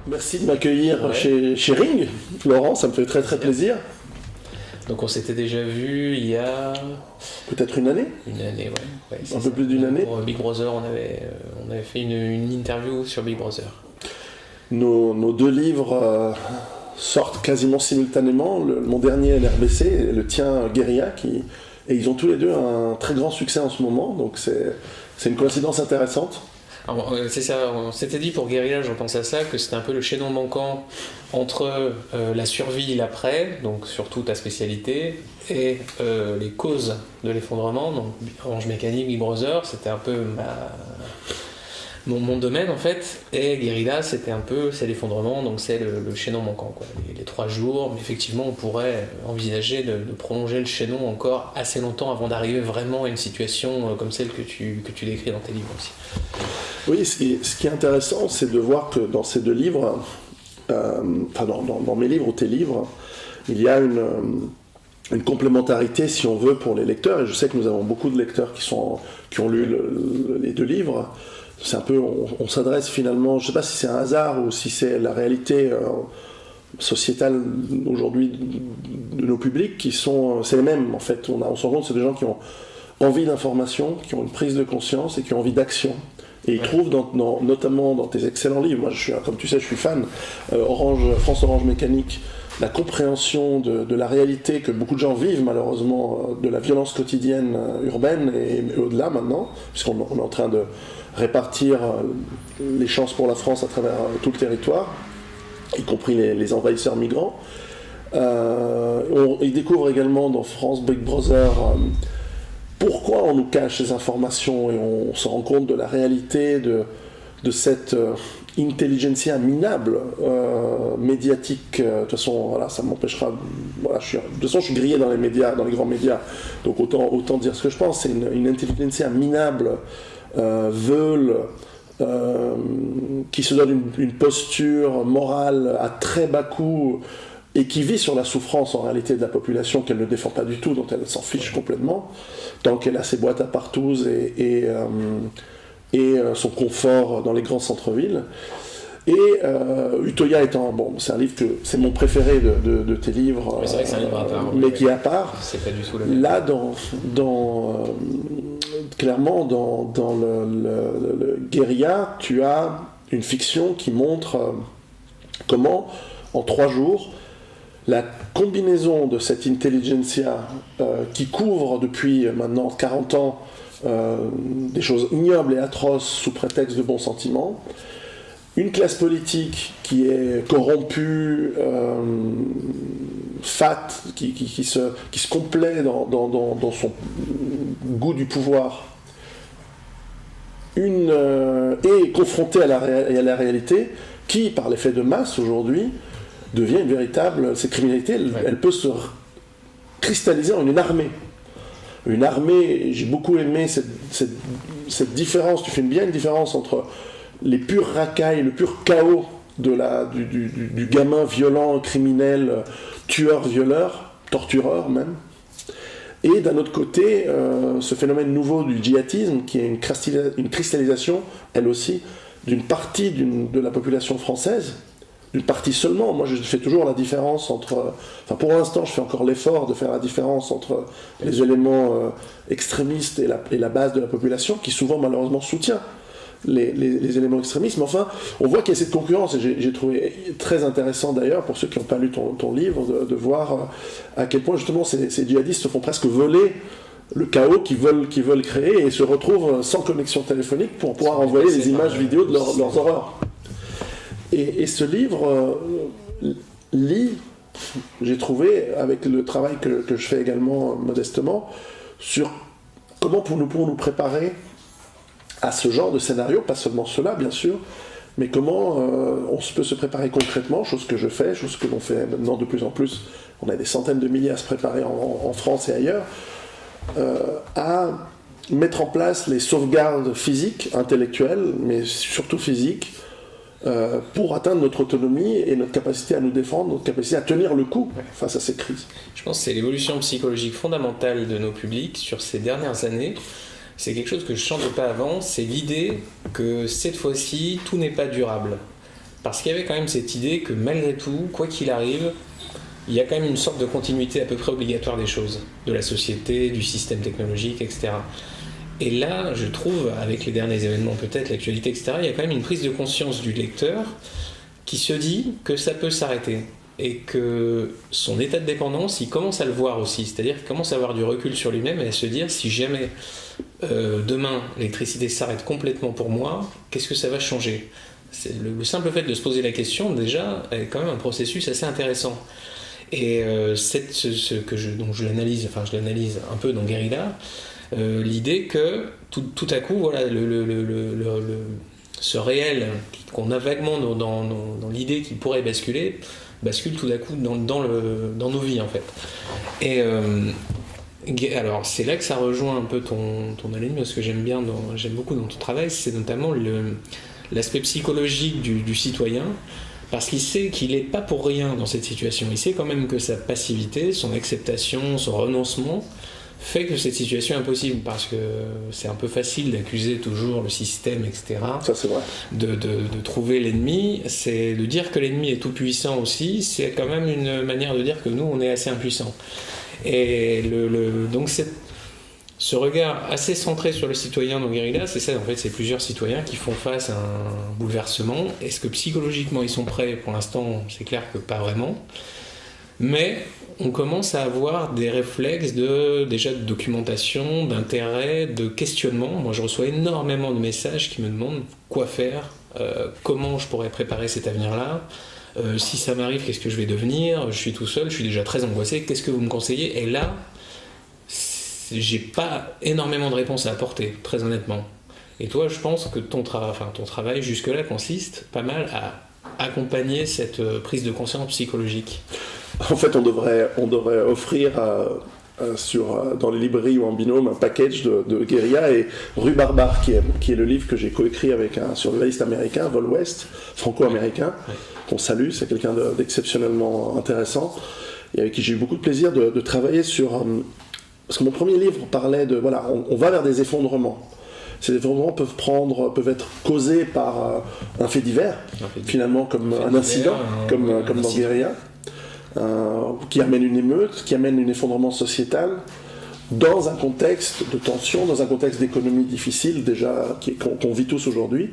Merci de m'accueillir chez Ring, Laurent, ça me fait très très plaisir. Donc on s'était déjà vu il y a... Peut-être une année. Une année, ouais. Un peu plus d'une année. Pour Big Brother, on avait fait une interview sur Big Brother. Nos deux livres sortent quasiment simultanément. Mon dernier, LRBC, et le tien, Guérilla, et ils ont tous les deux un très grand succès en ce moment, donc c'est une coïncidence intéressante. Alors, c'est ça, on s'était dit pour Guérilla, j'en pense à ça, que c'était un peu le chaînon manquant entre la survie et l'après, donc surtout ta spécialité, et les causes de l'effondrement, donc Orange Mécanique, Big Brother, c'était un peu mon domaine en fait, et Guérilla c'est l'effondrement, donc c'est le chaînon manquant, quoi. Les 3 jours, mais effectivement on pourrait envisager de prolonger le chaînon encore assez longtemps avant d'arriver vraiment à une situation comme celle que tu décris dans tes livres aussi. Oui, ce qui est intéressant, c'est de voir que dans ces deux livres, dans mes livres ou tes livres, il y a une complémentarité, si on veut, pour les lecteurs, et je sais que nous avons beaucoup de lecteurs qui ont lu les deux livres. C'est un peu, on s'adresse finalement, je ne sais pas si c'est un hasard ou si c'est la réalité sociétale aujourd'hui de nos publics c'est les mêmes en fait. On se rend compte que c'est des gens qui ont envie d'information, qui ont une prise de conscience et qui ont envie d'action. Et ils trouvent notamment dans tes excellents livres, moi comme tu sais je suis fan, France Orange Mécanique, la compréhension de la réalité que beaucoup de gens vivent malheureusement, de la violence quotidienne urbaine et au-delà maintenant, puisqu'on est en train de répartir les chances pour la France à travers tout le territoire, y compris les envahisseurs migrants. Ils découvrent également dans France Big Brother pourquoi on nous cache ces informations, et on se rend compte de la réalité de cette intelligentsia minable médiatique. De toute façon, voilà, ça m'empêchera. Voilà, de toute façon, je suis grillé dans les médias, dans les grands médias, donc autant dire ce que je pense. C'est une intelligentsia minable, veule, qui se donne une posture morale à très bas coût et qui vit sur la souffrance en réalité de la population qu'elle ne défend pas du tout, dont elle s'en fiche complètement, tant qu'elle a ses boîtes à partouze et son confort dans les grands centres-villes. Et Utoya étant, c'est un livre c'est mon préféré de tes livres, mais c'est vrai que c'est un livre à part, mais qui est à part. C'est pas du tout le même. Là, clairement, dans le Guérilla, tu as une fiction qui montre comment, en 3 jours, la combinaison de cette intelligentsia qui couvre depuis maintenant 40 ans des choses ignobles et atroces sous prétexte de bons sentiments, une classe politique qui est corrompue, fat, qui se complaît dans son goût du pouvoir, et confrontée à la réalité, qui, par l'effet de masse aujourd'hui, devient une véritable... Cette criminalité, elle peut se cristalliser en une armée. Une armée, j'ai beaucoup aimé cette différence, tu fais bien une différence entre les pures racailles, le pur chaos du gamin violent, criminel, tueur, violeur, tortureur même, et d'un autre côté, ce phénomène nouveau du djihadisme, qui est une cristallisation, elle aussi, d'une partie de la population française, d'une partie seulement. Moi, je fais toujours la différence entre... pour l'instant, je fais encore l'effort de faire la différence entre les éléments extrémistes et la base de la population, qui souvent, malheureusement, soutient les éléments extrémistes. Mais enfin, on voit qu'il y a cette concurrence, et j'ai trouvé très intéressant, d'ailleurs, pour ceux qui n'ont pas lu ton livre, de voir à quel point, justement, ces djihadistes se font presque voler le chaos qu'ils veulent créer, et se retrouvent sans connexion téléphonique pour pouvoir envoyer les images vidéo de leurs horreurs. Et ce livre lit, j'ai trouvé, avec le travail que je fais également modestement, sur comment pouvons nous préparer à ce genre de scénario, pas seulement cela bien sûr, mais comment on peut se préparer concrètement, chose que je fais, chose que l'on fait maintenant de plus en plus. On a des centaines de milliers à se préparer en France et ailleurs, à mettre en place les sauvegardes physiques, intellectuelles, mais surtout physiques, pour atteindre notre autonomie et notre capacité à nous défendre, notre capacité à tenir le coup face à ces crises. Je pense que c'est l'évolution psychologique fondamentale de nos publics sur ces dernières années. C'est quelque chose que je ne chantais pas avant, c'est l'idée que cette fois-ci, tout n'est pas durable. parce qu'il y avait quand même cette idée que malgré tout, quoi qu'il arrive, il y a quand même une sorte de continuité à peu près obligatoire des choses, de la société, du système technologique, etc. Et là, je trouve, avec les derniers événements peut-être, l'actualité, etc., il y a quand même une prise de conscience du lecteur qui se dit que ça peut s'arrêter. Et que son état de dépendance, il commence à le voir aussi. C'est-à-dire qu'il commence à avoir du recul sur lui-même et à se dire, si jamais demain l'électricité s'arrête complètement pour moi, qu'est-ce que ça va changer ? Le simple fait de se poser la question, déjà, est quand même un processus assez intéressant. Et donc je l'analyse un peu dans Guérilla, l'idée que tout à coup, voilà, ce réel qu'on a vaguement dans l'idée qu'il pourrait bascule tout d'un coup dans nos vies en fait. Et alors c'est là que ça rejoint un peu ton analyse, parce que j'aime beaucoup dans ton travail, c'est notamment l'aspect psychologique du citoyen, parce qu'il sait qu'il n'est pas pour rien dans cette situation. Il sait quand même que sa passivité, son acceptation, son renoncement fait que cette situation est impossible, parce que c'est un peu facile d'accuser toujours le système, etc. Ça, c'est vrai. De trouver l'ennemi, c'est de dire que l'ennemi est tout puissant aussi, c'est quand même une manière de dire que nous, on est assez impuissants. Et donc ce regard assez centré sur le citoyen dans Guérilla, c'est ça, en fait, c'est plusieurs citoyens qui font face à un bouleversement. Est-ce que psychologiquement ils sont prêts ? Pour l'instant, c'est clair que pas vraiment. Mais on commence à avoir des réflexes déjà de documentation, d'intérêt, de questionnement. Moi, je reçois énormément de messages qui me demandent quoi faire, comment je pourrais préparer cet avenir-là, si ça m'arrive, qu'est-ce que je vais devenir, je suis tout seul, je suis déjà très angoissé, qu'est-ce que vous me conseillez ? Et là, j'ai pas énormément de réponses à apporter, très honnêtement. Et toi, je pense que ton travail jusque-là consiste pas mal à accompagner cette prise de conscience psychologique. En fait, on devrait offrir dans les librairies ou en binôme un package de Guérilla et Rue Barbare, qui est le livre que j'ai coécrit avec un survivaliste américain, Vol West, franco-américain, qu'on salue, c'est quelqu'un d'exceptionnellement intéressant, et avec qui j'ai eu beaucoup de plaisir de travailler sur... parce que mon premier livre parlait de... Voilà, on va vers des effondrements. Ces effondrements peuvent être causés par un fait divers, finalement, comme un incident, comme dans Guérilla. Qui amène une émeute, qui amène un effondrement sociétal, dans un contexte de tension, dans un contexte d'économie difficile déjà qu'on vit tous aujourd'hui.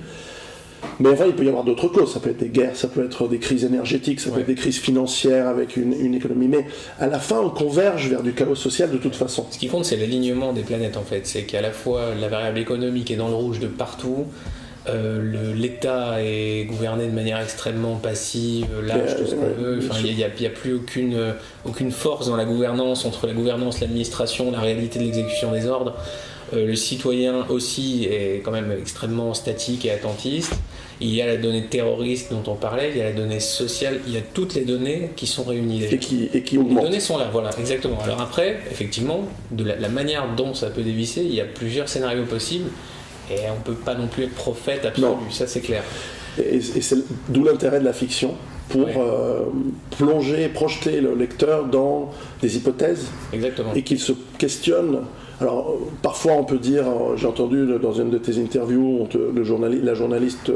Mais enfin, il peut y avoir d'autres causes, ça peut être des guerres, ça peut être des crises énergétiques, ça peut être des crises financières avec une économie, mais à la fin on converge vers du chaos social de toute façon. Ce qui compte, c'est l'alignement des planètes en fait, c'est qu'à la fois la variable économique est dans le rouge de partout, l'État est gouverné de manière extrêmement passive, lâche, tout ce qu'on veut. Enfin, il n'y a plus aucune force dans la gouvernance, entre la gouvernance, l'administration, la réalité de l'exécution des ordres. Le citoyen aussi est quand même extrêmement statique et attentiste. Il y a la donnée terroriste dont on parlait, il y a la donnée sociale, il y a toutes les données qui sont réunies déjà. Et qui augmentent. Les données sont là, voilà, exactement. Alors après, effectivement, de la manière dont ça peut dévisser, il y a plusieurs scénarios possibles. Et on ne peut pas non plus être prophète absolu, non. Ça c'est clair. Et c'est d'où l'intérêt de la fiction, pour projeter le lecteur dans des hypothèses. Exactement. Et qu'il se questionne. Alors parfois on peut dire, j'ai entendu dans une de tes interviews, la journaliste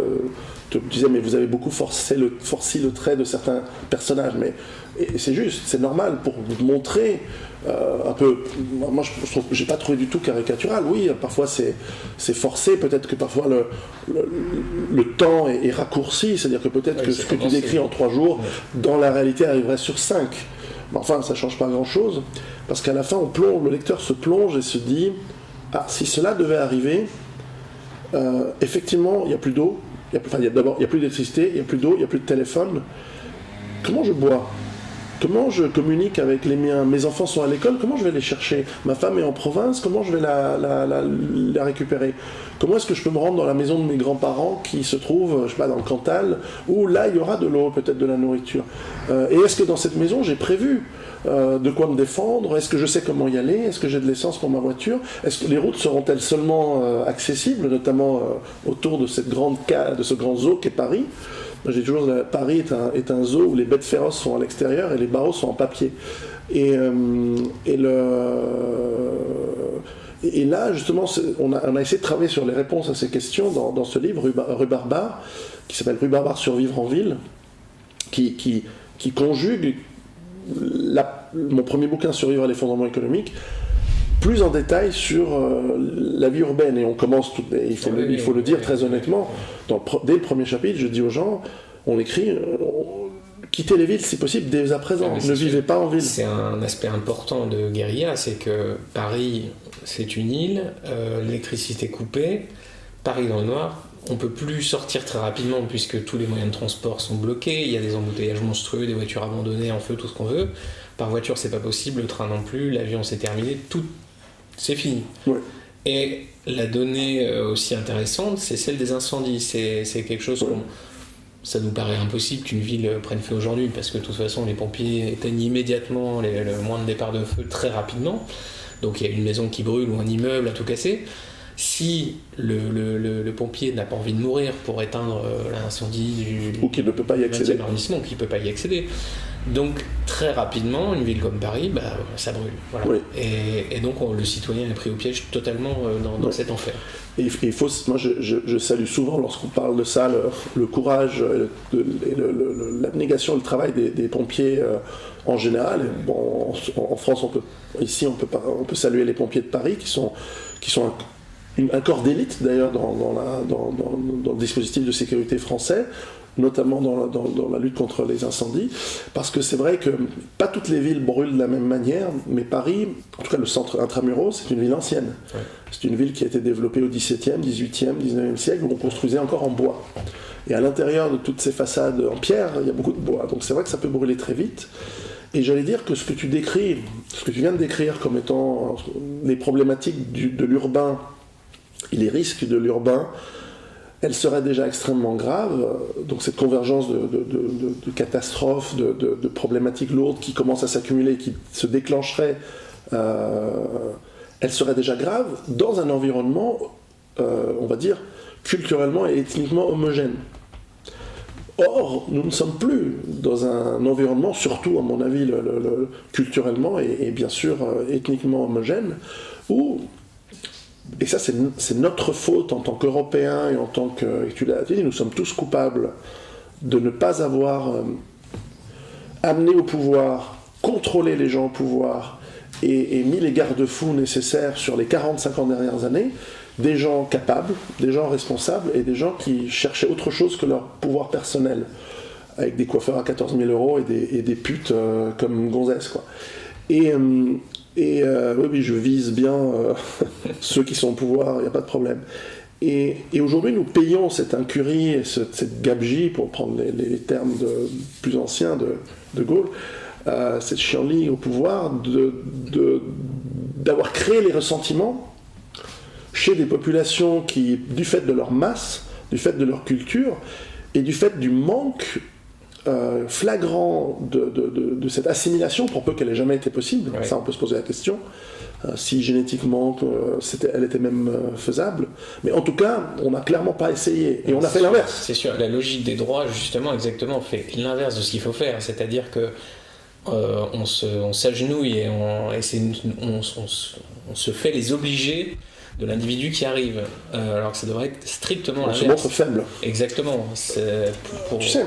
te disait mais vous avez beaucoup forci le trait de certains personnages, et c'est juste, c'est normal pour vous montrer un peu. Moi je trouve que j'ai pas trouvé du tout caricatural. Oui, parfois c'est forcé, peut-être que parfois le temps est raccourci, c'est-à-dire que peut-être que ce que tu décris en 3 jours, dans la réalité arriverait sur 5. Mais enfin, ça change pas grand-chose, parce qu'à la fin, le lecteur se plonge et se dit si cela devait arriver, effectivement, il n'y a plus d'eau, d'abord, il n'y a plus d'électricité, il n'y a plus d'eau, il n'y a plus de téléphone. Comment je bois ? Comment je communique avec les miens ? Mes enfants sont à l'école, comment je vais les chercher ? Ma femme est en province, comment je vais la récupérer ? Comment est-ce que je peux me rendre dans la maison de mes grands-parents qui se trouvent, je sais pas, dans le Cantal, où là il y aura de l'eau, peut-être de la nourriture ? Et est-ce que dans cette maison j'ai prévu de quoi me défendre ? Est-ce que je sais comment y aller ? Est-ce que j'ai de l'essence pour ma voiture ? Est-ce que les routes seront-elles seulement accessibles, notamment autour de ce grand zoo qu'est Paris ? J'ai toujours dit, Paris est un zoo où les bêtes féroces sont à l'extérieur et les barreaux sont en papier. Et Et là, justement, on a essayé de travailler sur les réponses à ces questions dans ce livre, Rue Barbare, qui s'appelle Rue Barbare, survivre en ville, qui conjugue mon premier bouquin, Survivre à l'effondrement économique, plus en détail sur la vie urbaine. Et on commence, il faut le dire très honnêtement, dès le premier chapitre, je dis aux gens, on écrit... quittez les villes si possible dès à présent, ne vivez pas en ville. C'est un aspect important de Guérilla, c'est que Paris c'est une île, l'électricité coupée, Paris dans le noir, on peut plus sortir très rapidement puisque tous les moyens de transport sont bloqués, il y a des embouteillages monstrueux, des voitures abandonnées en feu, tout ce qu'on veut. Par voiture c'est pas possible, le train non plus, l'avion c'est terminé, tout c'est fini. Ouais. Et la donnée aussi intéressante, c'est celle des incendies, c'est quelque chose qu'on... Ça nous paraît impossible qu'une ville prenne feu aujourd'hui, parce que de toute façon, les pompiers éteignent immédiatement le moindre départ de feu très rapidement. Donc il y a une maison qui brûle ou un immeuble à tout casser. Si le pompier n'a pas envie de mourir pour éteindre l'incendie ou qu'il ne peut pas y accéder, arrondissement, qu'il ne peut pas y accéder. Donc très rapidement, une ville comme Paris, ça brûle. Voilà. Oui. Et donc le citoyen est pris au piège totalement dans cet enfer. Et il faut, moi je salue souvent lorsqu'on parle de ça le courage, l'abnégation, le travail des pompiers en général. Bon, en France, on peut saluer les pompiers de Paris qui sont un corps d'élite d'ailleurs dans le dispositif de sécurité français, notamment dans la lutte contre les incendies, parce que c'est vrai que pas toutes les villes brûlent de la même manière, mais Paris, en tout cas le centre intramuros, c'est une ville ancienne. Ouais. C'est une ville qui a été développée au XVIIe, XVIIIe, XIXe siècle, où on construisait encore en bois. Et à l'intérieur de toutes ces façades en pierre, il y a beaucoup de bois, donc c'est vrai que ça peut brûler très vite. Et j'allais dire que ce que tu viens de décrire comme étant les problématiques de l'urbain et les risques de l'urbain, elle serait déjà extrêmement grave. Donc cette convergence de catastrophes, de problématiques lourdes qui commencent à s'accumuler, qui se déclencheraient, elle serait déjà grave dans un environnement, on va dire, culturellement et ethniquement homogène. Or, nous ne sommes plus dans un environnement, surtout à mon avis culturellement et bien sûr ethniquement homogène, où... Et ça, c'est notre faute en tant qu'Européens et en tant que... tu l'as dit, nous sommes tous coupables de ne pas avoir amené au pouvoir, contrôlé les gens au pouvoir et mis les garde-fous nécessaires sur les 40-50 dernières années, des gens capables, des gens responsables et des gens qui cherchaient autre chose que leur pouvoir personnel, avec des coiffeurs à 14 000 euros et des putes comme Gonzès, quoi. Oui, je vise bien ceux qui sont au pouvoir, il n'y a pas de problème. Et aujourd'hui, nous payons cette incurie et cette gabegie, pour prendre les termes plus anciens de Gaulle, cette chienlit au pouvoir, d'avoir créé les ressentiments chez des populations qui, du fait de leur masse, du fait de leur culture, et du fait du manque flagrant de cette assimilation, pour peu qu'elle ait jamais été possible, ouais. Ça on peut se poser la question, si génétiquement elle était même faisable, mais en tout cas on n'a clairement pas essayé, et on a fait l'inverse. C'est sûr, la logique des droits justement exactement fait l'inverse de ce qu'il faut faire, c'est-à-dire que on s'agenouille et on se fait les obligés de l'individu qui arrive, alors que ça devrait être strictement l'inverse. On se montre faible. Exactement. Tu sais,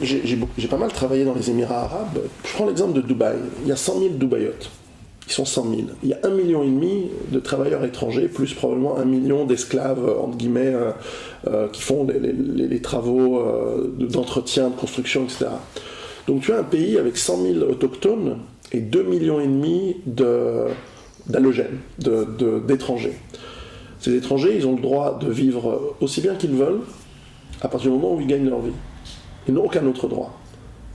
j'ai pas mal travaillé dans les Émirats arabes. Je prends l'exemple de Dubaï. Il y a 100 000 Dubaïotes. Ils sont 100 000. Il y a 1,5 million de travailleurs étrangers, plus probablement 1 million d'esclaves, entre guillemets, qui font les travaux d'entretien, de construction, etc. Donc tu as un pays avec 100 000 autochtones et 2,5 millions d'allogènes, d'étrangers. Ces étrangers, ils ont le droit de vivre aussi bien qu'ils veulent, à partir du moment où ils gagnent leur vie. Ils n'ont aucun autre droit.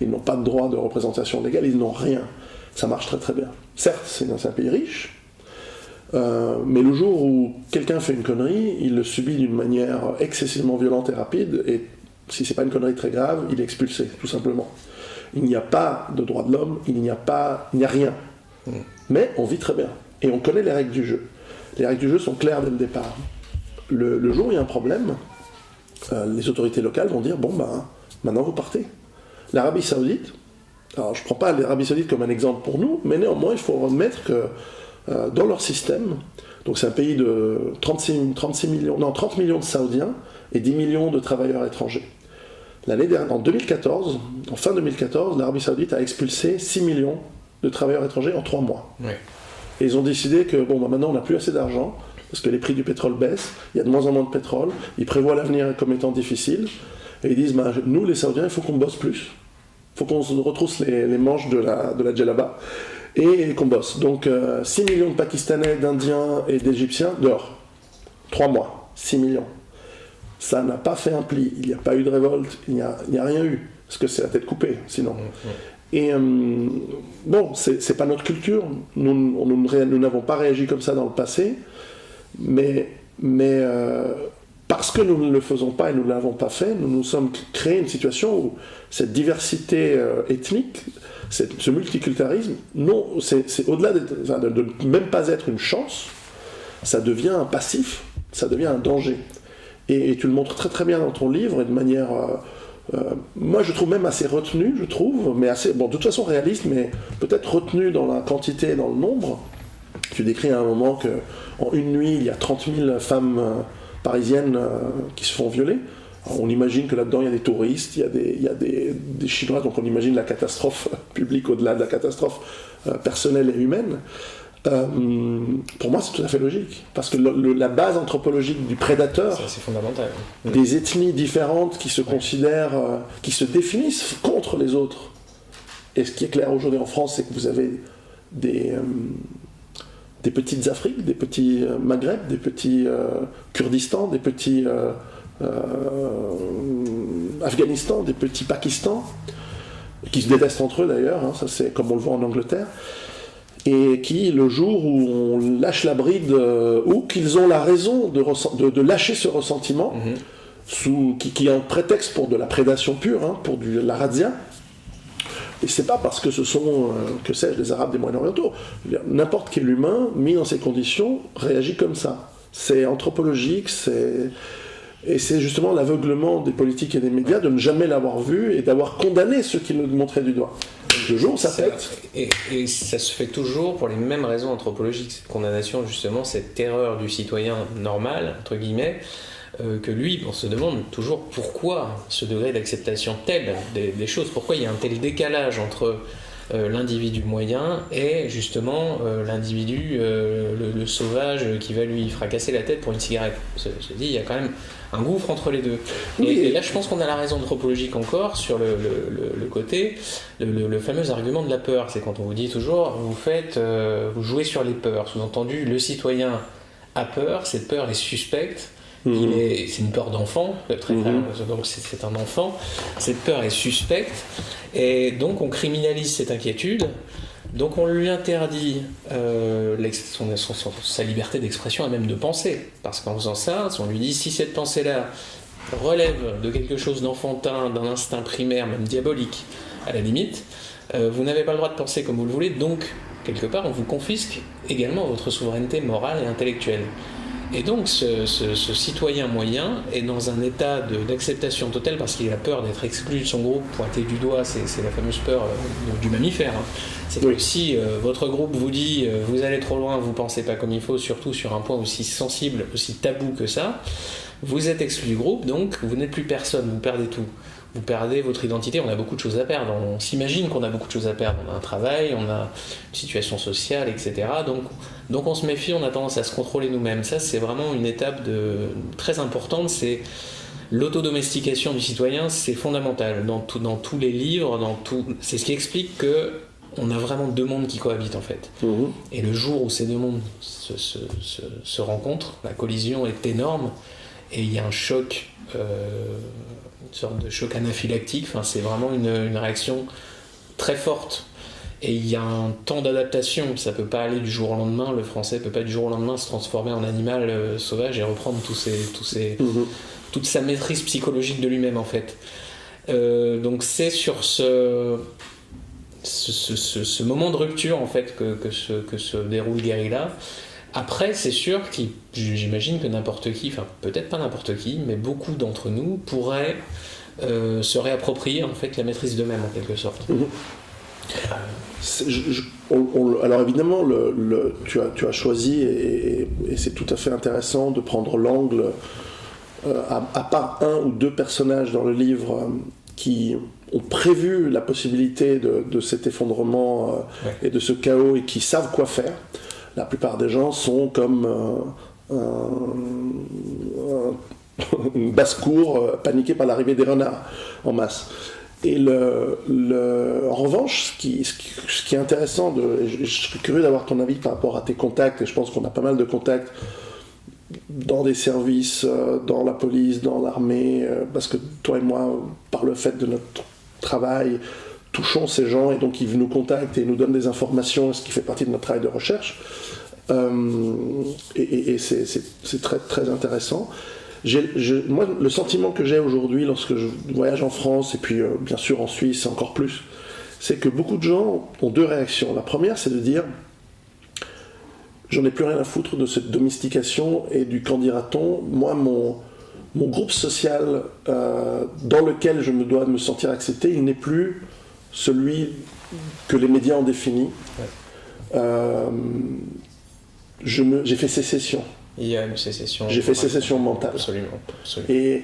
Ils n'ont pas de droit de représentation légale, ils n'ont rien. Ça marche très très bien. Certes, c'est un pays riche, mais le jour où quelqu'un fait une connerie, il le subit d'une manière excessivement violente et rapide, et si c'est pas une connerie très grave, il est expulsé, tout simplement. Il n'y a pas de droit de l'homme, il n'y a rien. Mais on vit très bien. Et on connaît les règles du jeu. Les règles du jeu sont claires dès le départ. Le jour où il y a un problème, les autorités locales vont dire, maintenant vous partez. L'Arabie Saoudite, alors je ne prends pas l'Arabie Saoudite comme un exemple pour nous, mais néanmoins il faut remettre que dans leur système. Donc c'est un pays de 30 millions de Saoudiens et 10 millions de travailleurs étrangers. L'année dernière, en fin 2014, l'Arabie Saoudite a expulsé 6 millions de travailleurs étrangers en 3 mois. Ouais. Et ils ont décidé que maintenant on n'a plus assez d'argent, parce que les prix du pétrole baissent, il y a de moins en moins de pétrole, ils prévoient l'avenir comme étant difficile, et ils disent, nous les Saoudiens, il faut qu'on bosse plus, il faut qu'on se retrousse les manches de la djellaba, et qu'on bosse. Donc 6 millions de Pakistanais, d'Indiens et d'Égyptiens dehors. 3 mois, 6 millions. Ça n'a pas fait un pli, il n'y a pas eu de révolte, il n'y a rien eu, parce que c'est la tête coupée, sinon. Et c'est pas notre culture, nous n'avons pas réagi comme ça dans le passé, mais parce que nous ne le faisons pas et nous ne l'avons pas fait, nous nous sommes créé une situation où cette diversité ethnique, ce multiculturalisme, c'est au-delà de même pas être une chance, ça devient un passif, ça devient un danger. Et tu le montres très très bien dans ton livre, et de manière, moi je trouve même assez retenue, mais assez, de toute façon réaliste, mais peut-être retenue dans la quantité et dans le nombre. Tu décris à un moment qu'en une nuit, il y a 30 000 femmes parisiennes qui se font violer. Alors, on imagine que là-dedans, il y a des touristes, il y a des Chinois, donc on imagine la catastrophe publique au-delà de la catastrophe personnelle et humaine. Pour moi, c'est tout à fait logique, parce que la base anthropologique du prédateur, c'est fondamental. Des ethnies différentes qui se considèrent, qui se définissent contre les autres. Et ce qui est clair aujourd'hui en France, c'est que vous avez des petites Afriques, des petits Maghreb, des petits Kurdistan, des petits Afghanistan, des petits Pakistan, qui se détestent entre eux d'ailleurs, ça c'est comme on le voit en Angleterre, et qui, le jour où on lâche la bride, ou qu'ils ont la raison de lâcher ce ressentiment, qui est un prétexte pour de la prédation pure, pour de la razzia, et c'est pas parce que ce sont, que sais-je, des Arabes des Moyen-Orientaux. N'importe quel humain, mis dans ces conditions, réagit comme ça. C'est anthropologique, et c'est justement l'aveuglement des politiques et des médias de ne jamais l'avoir vu et d'avoir condamné ceux qui le montraient du doigt. Le jour où ça pète. Et ça se fait toujours pour les mêmes raisons anthropologiques, cette condamnation, justement, cette terreur du citoyen normal, entre guillemets, que lui, on se demande toujours pourquoi ce degré d'acceptation tel des choses, pourquoi il y a un tel décalage entre l'individu moyen et justement l'individu, le sauvage qui va lui fracasser la tête pour une cigarette. Je dis, il y a quand même un gouffre entre les deux. Oui. Et là, je pense qu'on a la raison anthropologique encore sur le côté, le fameux argument de la peur. C'est quand on vous dit toujours, vous jouez sur les peurs. Sous-entendu, le citoyen a peur, cette peur est suspecte. C'est une peur d'enfant, donc c'est un enfant, cette peur est suspecte, et donc on criminalise cette inquiétude, donc on lui interdit sa liberté d'expression et même de penser, parce qu'en faisant ça, on lui dit si cette pensée-là relève de quelque chose d'enfantin, d'un instinct primaire, même diabolique, à la limite, vous n'avez pas le droit de penser comme vous le voulez, donc quelque part on vous confisque également votre souveraineté morale et intellectuelle. Et donc ce citoyen moyen est dans un état d'acceptation totale parce qu'il a peur d'être exclu de son groupe, pointé du doigt, c'est la fameuse peur du mammifère. C'est que si votre groupe vous dit vous allez trop loin, vous pensez pas comme il faut, surtout sur un point aussi sensible, aussi tabou que ça, vous êtes exclu du groupe, donc vous n'êtes plus personne, vous perdez tout. Vous perdez votre identité, on a beaucoup de choses à perdre, on s'imagine qu'on a beaucoup de choses à perdre, on a un travail, on a une situation sociale, etc. Donc on se méfie, on a tendance à se contrôler nous-mêmes. Ça, c'est vraiment une étape très importante, c'est l'autodomestication du citoyen, c'est fondamental. Dans tous les livres, c'est ce qui explique qu'on a vraiment deux mondes qui cohabitent en fait. Et le jour où ces deux mondes se rencontrent, la collision est énorme, et il y a un choc... une sorte de choc anaphylactique, c'est vraiment une réaction très forte. Et il y a un temps d'adaptation, ça peut pas aller du jour au lendemain, le français peut pas du jour au lendemain se transformer en animal sauvage et reprendre toute sa maîtrise psychologique de lui-même en fait. Donc c'est sur ce moment de rupture en fait que se déroule Guérilla. Après, c'est sûr que j'imagine que n'importe qui, enfin peut-être pas n'importe qui, mais beaucoup d'entre nous pourraient se réapproprier en fait la maîtrise d'eux-mêmes en quelque sorte. Alors évidemment, tu as choisi, et c'est tout à fait intéressant de prendre l'angle, à part un ou deux personnages dans le livre qui ont prévu la possibilité de cet effondrement et de ce chaos et qui savent quoi faire. La plupart des gens sont comme une basse-cour paniquée par l'arrivée des renards en masse. Et en revanche, ce qui est intéressant, je suis curieux d'avoir ton avis par rapport à tes contacts, et je pense qu'on a pas mal de contacts dans des services, dans la police, dans l'armée, parce que toi et moi, par le fait de notre travail, touchons ces gens, et donc ils nous contactent et nous donnent des informations, ce qui fait partie de notre travail de recherche. Et c'est très, très intéressant. Moi, le sentiment que j'ai aujourd'hui lorsque je voyage en France, et puis bien sûr en Suisse encore plus, c'est que beaucoup de gens ont deux réactions. La première, c'est de dire j'en ai plus rien à foutre de cette domestication et du qu'en dira-t-on. Moi, mon groupe social dans lequel je me dois me sentir accepté, il n'est plus celui que les médias ont défini. J'ai fait sécession. Il y a une sécession. J'ai fait sécession mentale. Absolument. Et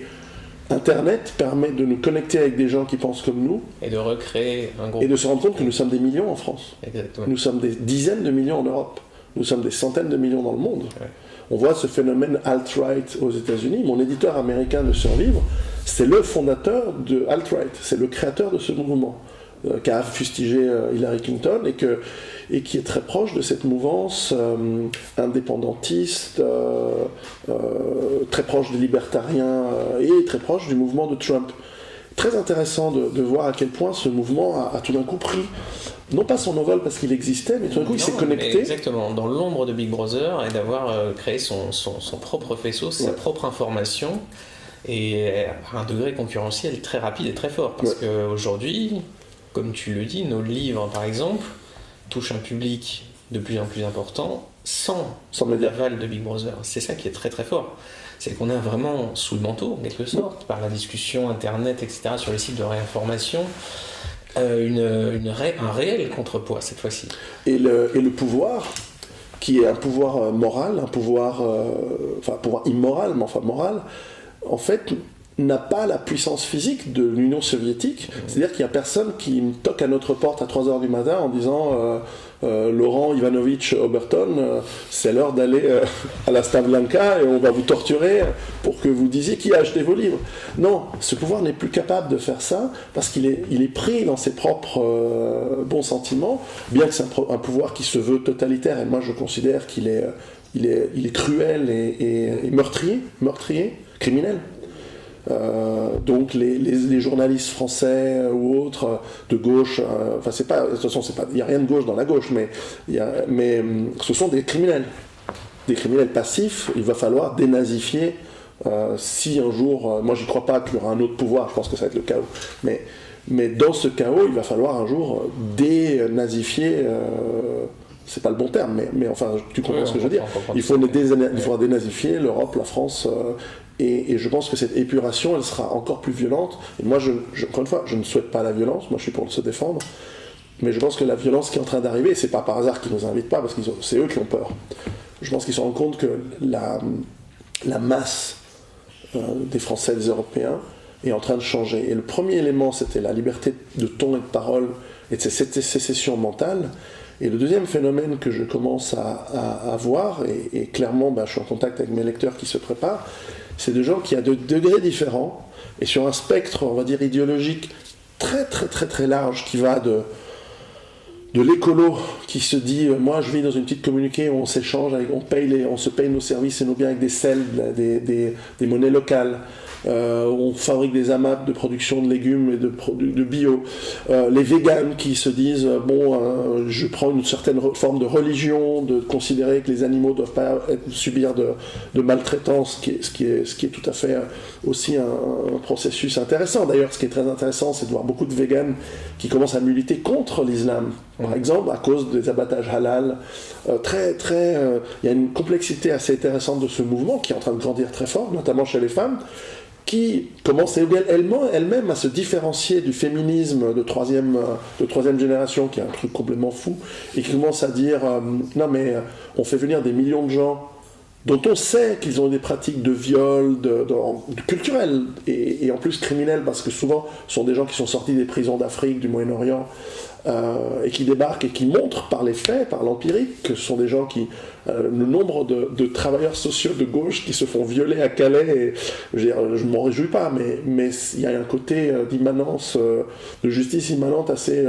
Internet permet de nous connecter avec des gens qui pensent comme nous. Et de recréer un groupe. Et de se rendre compte que nous sommes des millions en France. Exactement. Nous sommes des dizaines de millions en Europe. Nous sommes des centaines de millions dans le monde. Ouais. On voit ce phénomène alt-right aux États-Unis. Mon éditeur américain de Survivre, c'est le fondateur de alt-right. C'est le créateur de ce mouvement qui a fustigé Hillary Clinton et qui est très proche de cette mouvance indépendantiste, très proche des libertariens et très proche du mouvement de Trump. Très intéressant de voir à quel point ce mouvement a tout d'un coup pris, non pas son envol parce qu'il existait, mais tout d'un coup il s'est connecté. Exactement, dans l'ombre de Big Brother, et d'avoir créé son propre faisceau, sa propre information, et à un degré concurrentiel très rapide et très fort. Parce qu'aujourd'hui, comme tu le dis, nos livres par exemple touchent un public de plus en plus important sans l'aval de Big Brother. C'est ça qui est très très fort. C'est qu'on est vraiment sous le manteau, en quelque sorte, par la discussion internet, etc., sur les sites de réinformation, un réel contrepoids cette fois-ci. Et le pouvoir, qui est un pouvoir moral, un pouvoir immoral, mais enfin moral, en fait, n'a pas la puissance physique de l'Union soviétique. C'est-à-dire qu'il n'y a personne qui me toque à notre porte à 3h du matin en disant Laurent Ivanovitch Oberton, c'est l'heure d'aller à la Stavlanka et on va vous torturer pour que vous disiez qui a acheté vos livres. Non, ce pouvoir n'est plus capable de faire ça parce qu'il est pris dans ses propres bons sentiments, bien que c'est un pouvoir qui se veut totalitaire, et moi je considère qu'il est cruel et meurtrier, criminel. Donc les journalistes français ou autres de gauche, c'est pas, de toute façon il n'y a rien de gauche dans la gauche, mais ce sont des criminels passifs. Il va falloir dénazifier si un jour, moi j'y crois pas qu'il y aura un autre pouvoir, je pense que ça va être le chaos, mais dans ce chaos il va falloir un jour dénazifier, c'est pas le bon terme, mais enfin tu comprends ce que je veux dire. Il faudra dénazifier l'Europe, la France. Et je pense que cette épuration, elle sera encore plus violente. Et moi, encore une fois, je ne souhaite pas la violence. Moi, je suis pour se défendre. Mais je pense que la violence qui est en train d'arriver, et c'est pas par hasard qu'ils nous invitent pas, parce que c'est eux qui ont peur. Je pense qu'ils se rendent compte que la masse des Français et des Européens est en train de changer. Et le premier élément, c'était la liberté de ton et de parole et de cette sécession mentale. Et le deuxième phénomène que je commence à voir, et clairement, je suis en contact avec mes lecteurs qui se préparent, c'est de gens qui, à de degrés différents, et sur un spectre, on va dire, idéologique très très très très large, qui va de l'écolo qui se dit moi je vis dans une petite communauté où on s'échange, on se paye nos services et nos biens avec des selles, des monnaies locales, on fabrique des AMAP de production de légumes et de bio, les véganes qui se disent je prends une certaine forme de religion, de considérer que les animaux ne doivent pas subir de maltraitance, ce qui est tout à fait aussi un processus intéressant. D'ailleurs, ce qui est très intéressant, c'est de voir beaucoup de véganes qui commencent à militer contre l'islam, par exemple, à cause des abattages halal. Il y a une complexité assez intéressante de ce mouvement qui est en train de grandir très fort, notamment chez les femmes. qui commence elle-même à se différencier du féminisme de troisième génération, qui est un truc complètement fou, et qui commence à dire non mais on fait venir des millions de gens dont on sait qu'ils ont des pratiques de viol, de culturelles, et en plus criminelles, parce que souvent ce sont des gens qui sont sortis des prisons d'Afrique, du Moyen-Orient, et qui débarquent et qui montrent par les faits, par l'empirique, que ce sont des gens qui... le nombre de travailleurs sociaux de gauche qui se font violer à Calais, je ne m'en réjouis pas, mais il y a un côté d'immanence, de justice immanente assez...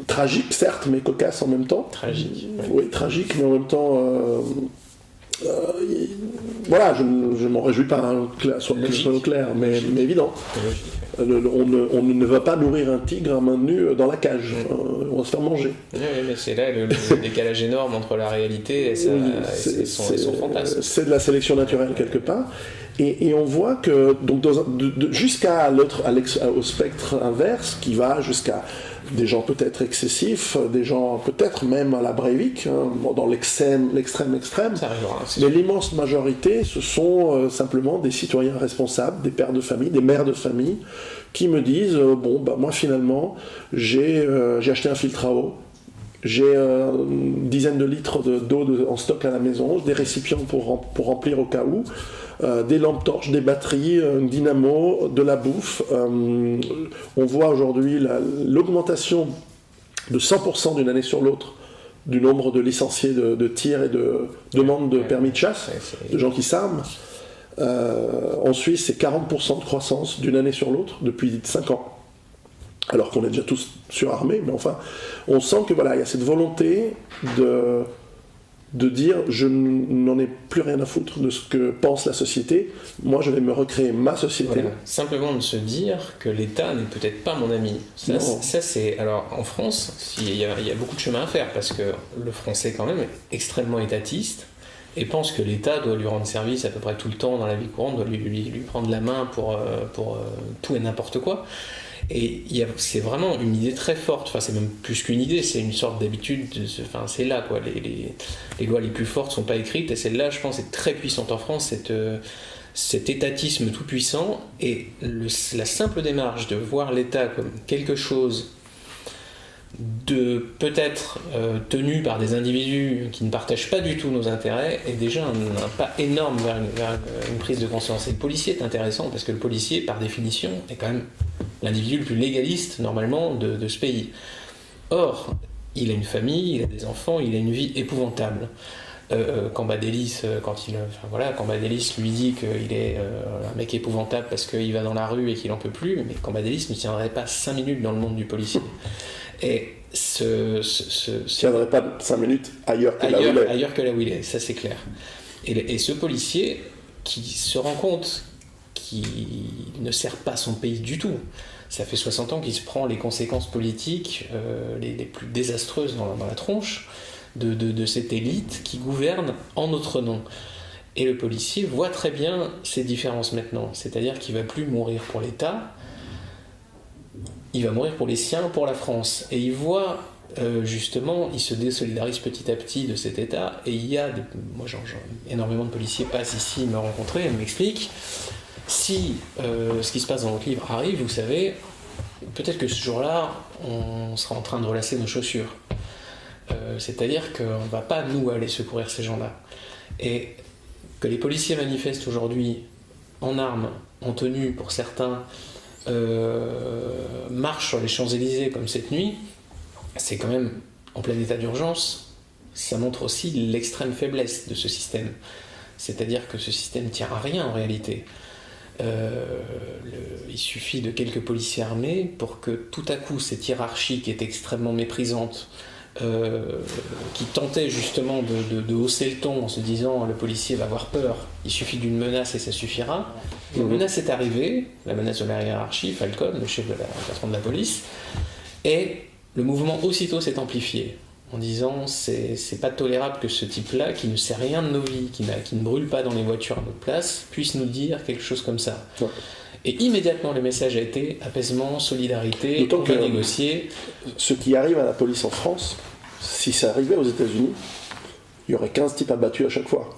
tragique, certes, mais cocasse en même temps. Tragique. Oui, tragique, mais en même temps... voilà, je ne m'en réjouis pas, hein, que ce soit clair, mais évident. On ne va pas nourrir un tigre à main nue dans la cage. On va se faire manger. Oui, mais c'est là le décalage énorme entre la réalité et son fantasme. C'est de la sélection naturelle quelque part. Et on voit que donc jusqu'à au spectre inverse, qui va jusqu'à des gens peut-être excessifs, des gens peut-être même à la Breivik, hein, dans l'extrême. Ça arrivera, mais l'immense majorité, ce sont simplement des citoyens responsables, des pères de famille, des mères de famille, qui me disent moi finalement, j'ai acheté un filtre à eau, j'ai une dizaine de litres d'eau en stock à la maison, des récipients pour remplir au cas où, des lampes torches, des batteries, un dynamo, de la bouffe. On voit aujourd'hui l'augmentation de 100% d'une année sur l'autre du nombre de licenciés de tir et de demandes de permis de chasse, de gens qui s'arment. En Suisse, c'est 40% de croissance d'une année sur l'autre depuis 5 ans. Alors qu'on est déjà tous surarmés, mais enfin, on sent que voilà, il y a cette volonté de dire je n'en ai plus rien à foutre de ce que pense la société, moi je vais me recréer ma société. Voilà. Simplement de se dire que l'État n'est peut-être pas mon ami. Ça c'est... Alors en France, il y a beaucoup de chemin à faire, parce que le français quand même est extrêmement étatiste et pense que l'État doit lui rendre service à peu près tout le temps dans la vie courante, doit lui prendre la main pour tout et n'importe quoi. Et c'est vraiment une idée très forte, enfin c'est même plus qu'une idée, c'est une sorte d'habitude, c'est là quoi, les lois les plus fortes sont pas écrites, et celle-là je pense est très puissante en France, cet étatisme tout puissant, et la simple démarche de voir l'État comme quelque chose de peut-être tenu par des individus qui ne partagent pas du tout nos intérêts est déjà un pas énorme vers une prise de conscience. Et le policier est intéressant parce que le policier, par définition, est quand même l'individu le plus légaliste normalement de ce pays. Or, il a une famille, il a des enfants, il a une vie épouvantable. Cambadélis, Cambadélis lui dit qu'il est un mec épouvantable parce qu'il va dans la rue et qu'il en peut plus, mais Cambadélis ne tiendrait pas 5 minutes dans le monde du policier. Et tiendrait pas 5 minutes ailleurs que là où il est, ça c'est clair. Et ce policier qui se rend compte qu'il ne sert pas son pays du tout, ça fait 60 ans qu'il se prend les conséquences politiques les plus désastreuses dans la tronche de cette élite qui gouverne en notre nom. Et le policier voit très bien ces différences maintenant, c'est-à-dire qu'il ne va plus mourir pour l'État, il va mourir pour les siens, pour la France. Et il voit, justement, il se désolidarise petit à petit de cet État. Et il y a, énormément de policiers passent ici me rencontrer, elles m'expliquent, si ce qui se passe dans votre livre arrive, vous savez, peut-être que ce jour-là, on sera en train de relasser nos chaussures. C'est-à-dire qu'on ne va pas, nous, aller secourir ces gens-là. Et que les policiers manifestent aujourd'hui en armes, en tenue pour certains, marche sur les Champs-Élysées comme cette nuit, c'est quand même en plein état d'urgence. Ça montre aussi l'extrême faiblesse de ce système, c'est-à-dire que ce système ne tient à rien en réalité. Il suffit de quelques policiers armés pour que tout à coup cette hiérarchie qui est extrêmement méprisante, qui tentait justement de hausser le ton en se disant le policier va avoir peur, il suffit d'une menace et ça suffira. La menace est arrivée, la menace de la hiérarchie, Falcon, le chef de patron de la police, et le mouvement aussitôt s'est amplifié en disant c'est pas tolérable que ce type-là, qui ne sait rien de nos vies, qui ne brûle pas dans les voitures à notre place, puisse nous dire quelque chose comme ça. Ouais. Et immédiatement le message a été apaisement, solidarité, on va négocier. Ce qui arrive à la police en France, si ça arrivait aux États-Unis, il y aurait 15 types abattus à chaque fois.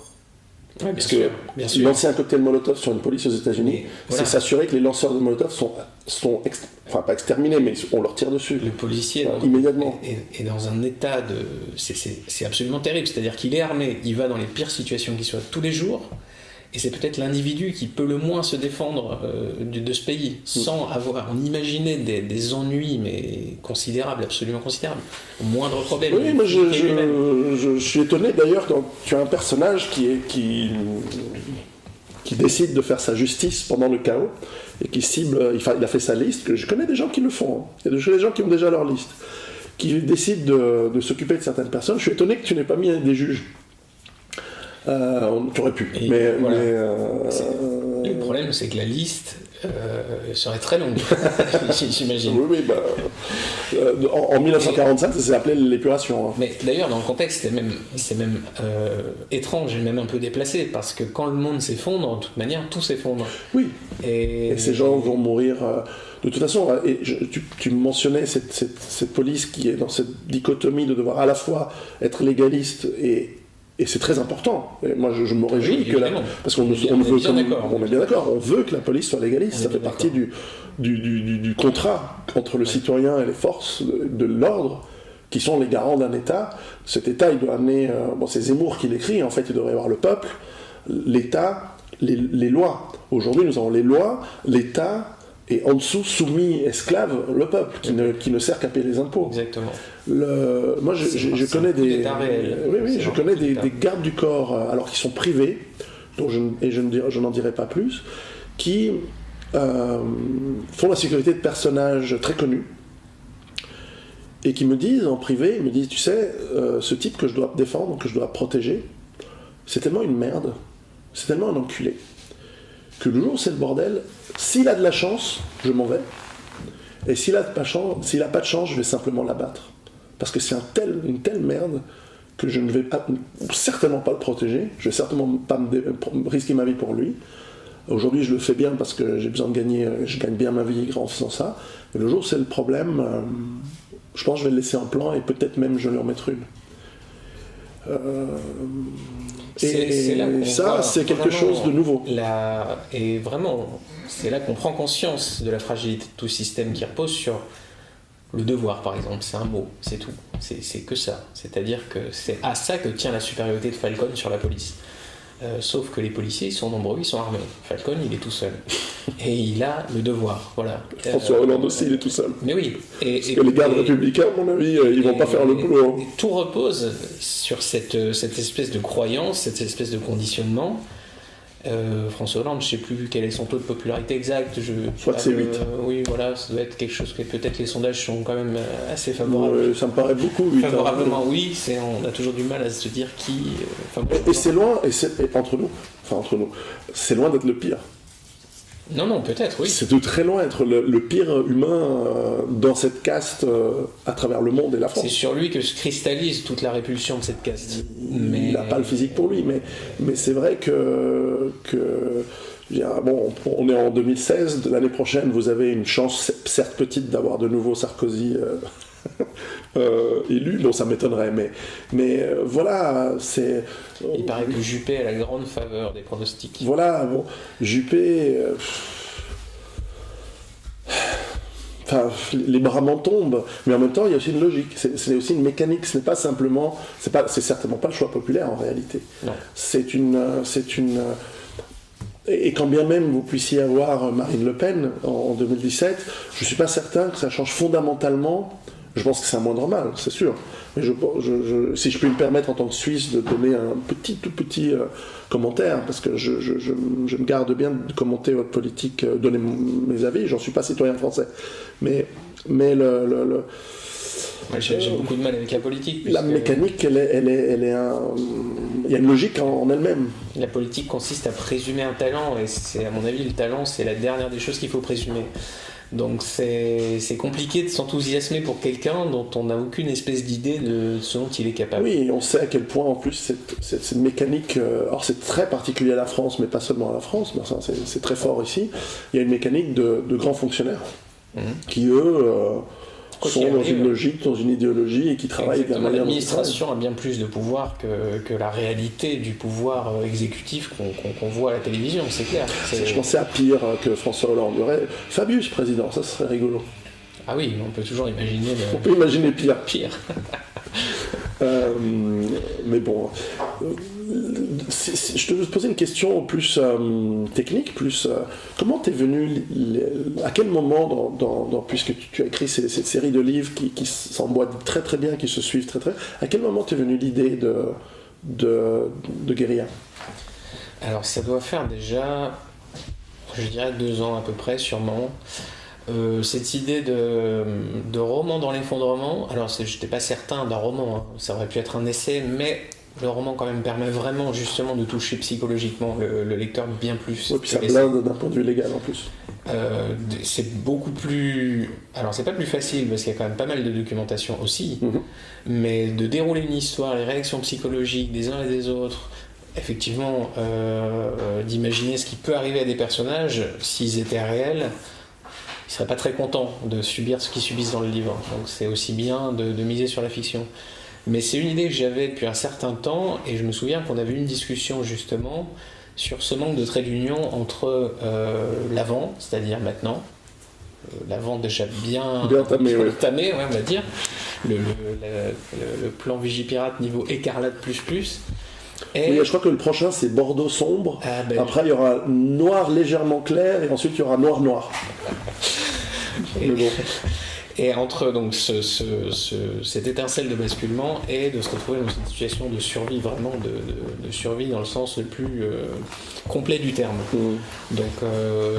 Ouais, Parce que lancer un cocktail Molotov sur une police aux États-Unis, c'est s'assurer que les lanceurs de Molotov sont pas exterminés, mais on leur tire dessus. Le policier immédiatement est dans un état de... C'est absolument terrible, c'est-à-dire qu'il est armé, il va dans les pires situations qui soient tous les jours, et c'est peut-être l'individu qui peut le moins se défendre de ce pays, sans avoir... On imaginait des ennuis, mais considérables, absolument considérables. Au moindre problème. Oui, mais je suis étonné d'ailleurs quand tu as un personnage qui décide de faire sa justice pendant le chaos, et qui cible... Il a fait sa liste, que je connais des gens qui le font. Hein. Il y a des gens qui ont déjà leur liste, qui décident de s'occuper de certaines personnes. Je suis étonné que tu n'aies pas mis des juges. Tu aurais pu. Le problème, c'est que la liste serait très longue, j'imagine. Oui, en 1945, ça s'est appelé l'épuration. Hein. Mais d'ailleurs, dans le contexte, c'est même étrange et même un peu déplacé, parce que quand le monde s'effondre, de toute manière, tout s'effondre. Oui. Et ces gens vont mourir... De toute façon, tu mentionnais cette police qui est dans cette dichotomie de devoir à la fois être légaliste et c'est très important. Et moi, je me réjouis parce qu'on veut, on est bien d'accord, on veut que la police soit légaliste. Ça fait partie du contrat entre le citoyen et les forces de l'ordre, qui sont les garants d'un État. Cet État, il doit amener... c'est Zemmour qui l'écrit, en fait, il devrait y avoir le peuple, l'État, les lois. Aujourd'hui, nous avons les lois, l'État... Et en dessous, soumis, esclave, le peuple, qui ne sert qu'à payer les impôts. Exactement. Moi, je connais je connais des gardes du corps, alors qui sont privés, je n'en dirai pas plus, qui font la sécurité de personnages très connus, et qui me disent en privé, tu sais, ce type que je dois défendre, que je dois protéger, c'est tellement une merde, c'est tellement un enculé, que le jour où c'est le bordel, s'il a de la chance, je m'en vais. Et s'il n'a pas de chance, je vais simplement l'abattre. Parce que c'est une telle merde que je ne vais certainement pas le protéger. Je ne vais certainement pas risquer ma vie pour lui. Aujourd'hui, je le fais bien parce que j'ai besoin de gagner. Je gagne bien ma vie en faisant ça. Et le jour où c'est le problème, je pense que je vais le laisser en plan et peut-être même je vais lui en mettre une. C'est là ça, c'est quelque chose de nouveau. Et vraiment, c'est là qu'on prend conscience de la fragilité de tout système qui repose sur le devoir, par exemple. C'est un mot, c'est tout. C'est que ça. C'est-à-dire que c'est à ça que tient la supériorité de Falcone sur la police. Sauf que les policiers, ils sont nombreux, ils sont armés. Falcone, il est tout seul. Et il a le devoir, voilà. François Hollande aussi, il est tout seul. Mais oui. Parce que les gardes républicains, à mon avis, ils vont pas faire le boulot. Et tout repose sur cette espèce de croyance, cette espèce de conditionnement. François Hollande, je ne sais plus quel est son taux de popularité exact. Je crois que c'est 8. Oui, voilà, ça doit être quelque chose que peut-être les sondages sont quand même assez favorables. Ça me paraît beaucoup, 8. Favorablement, oui, on a toujours du mal à se dire qui... et c'est loin, entre nous, c'est loin d'être le pire. Non, peut-être, oui. C'est de très loin être le pire humain dans cette caste à travers le monde et la France. C'est sur lui que se cristallise toute la répulsion de cette caste. Il n'a pas le physique pour lui, mais c'est vrai que on est en 2016, l'année prochaine, vous avez une chance, certes petite, d'avoir de nouveau Sarkozy élu, non, ça m'étonnerait, mais voilà, c'est... Il paraît que Juppé a la grande faveur des pronostics. Voilà, Juppé... les bras m'en tombent, mais en même temps, il y a aussi une logique, c'est aussi une mécanique, ce n'est pas simplement... C'est certainement pas le choix populaire, en réalité. Non. C'est une... Et quand bien même vous puissiez avoir Marine Le Pen en 2017, je ne suis pas certain que ça change fondamentalement. Je pense que c'est un moindre mal, c'est sûr. Mais si je puis me permettre en tant que Suisse de donner un tout petit commentaire, parce que je me garde bien de commenter votre politique, donner mes avis, j'en suis pas citoyen français. Mais j'ai beaucoup de mal avec la politique. La mécanique, il y a une logique en elle-même. La politique consiste à présumer un talent, et c'est, à mon avis, le talent, c'est la dernière des choses qu'il faut présumer. Donc c'est compliqué de s'enthousiasmer pour quelqu'un dont on n'a aucune espèce d'idée de ce dont il est capable. Oui, on sait à quel point en plus cette mécanique, alors c'est très particulier à la France, mais pas seulement à la France, mais enfin, c'est très fort ici, il y a une mécanique de grands fonctionnaires qui eux sont dans une logique, dans une idéologie et qui travaillent de la manière dont ils l'administration a bien plus de pouvoir que la réalité du pouvoir exécutif qu'on voit à la télévision, c'est clair. Je pensais à pire que François Hollande. Il y aurait Fabius président, ça serait rigolo. Ah oui, on peut toujours imaginer... On peut imaginer pire. Pire. Mais bon, je te veux poser une question plus technique, comment t'es venu, à quel moment, puisque tu as écrit cette série de livres qui s'emboîtent très très bien, qui se suivent très très, à quel moment t'es venu l'idée de Guérilla? Alors ça doit faire déjà, je dirais 2 ans à peu près sûrement. Cette idée de roman dans l'effondrement, alors je n'étais pas certain d'un roman, hein. Ça aurait pu être un essai, mais le roman quand même permet vraiment justement de toucher psychologiquement le lecteur bien plus. Oui, puis ça blinde d'un point de vue légal en plus. C'est beaucoup plus... Alors c'est pas plus facile parce qu'il y a quand même pas mal de documentation aussi, mais de dérouler une histoire, les réactions psychologiques des uns et des autres, effectivement d'imaginer ce qui peut arriver à des personnages s'ils étaient réels, ils seraient pas très contents de subir ce qu'ils subissent dans le livre. Donc c'est aussi bien de miser sur la fiction. Mais c'est une idée que j'avais depuis un certain temps, et je me souviens qu'on avait eu une discussion justement sur ce manque de trait d'union entre l'avant, c'est-à-dire maintenant, l'avant déjà bien tamé, on va dire, le plan Vigipirate niveau écarlate plus. Et oui, je crois que le prochain c'est Bordeaux sombre. Après il y aura noir légèrement clair et ensuite il y aura noir. Et entre donc cette étincelle de basculement et de se retrouver dans une situation de survie, vraiment de survie dans le sens le plus complet du terme. Donc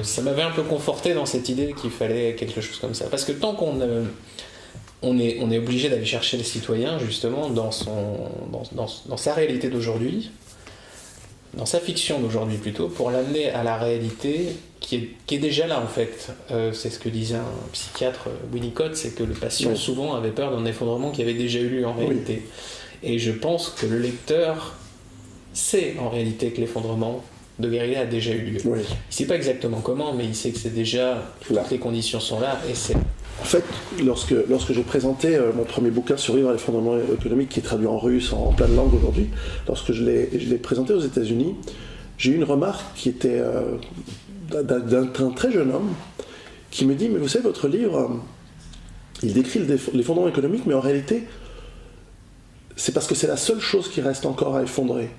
ça m'avait un peu conforté dans cette idée qu'il fallait quelque chose comme ça. Parce que tant qu'on on est obligé d'aller chercher le citoyen justement dans sa réalité d'aujourd'hui, dans sa fiction d'aujourd'hui plutôt, pour l'amener à la réalité qui est déjà là en fait. C'est ce que disait un psychiatre, Winnicott, c'est que le patient souvent avait peur d'un effondrement qui avait déjà eu lieu en réalité. Et je pense que le lecteur sait en réalité que l'effondrement de Guérilla a déjà eu lieu. Il ne sait pas exactement comment, mais il sait que c'est déjà, toutes les conditions sont là et c'est... En fait, lorsque j'ai présenté mon premier bouquin Survivre à l'effondrement économique, qui est traduit en russe, en plein de langues aujourd'hui, lorsque je l'ai présenté aux États-Unis, j'ai eu une remarque qui était d'un très jeune homme qui me dit « Mais vous savez, votre livre, il décrit l'effondrement économique, mais en réalité, c'est parce que c'est la seule chose qui reste encore à effondrer.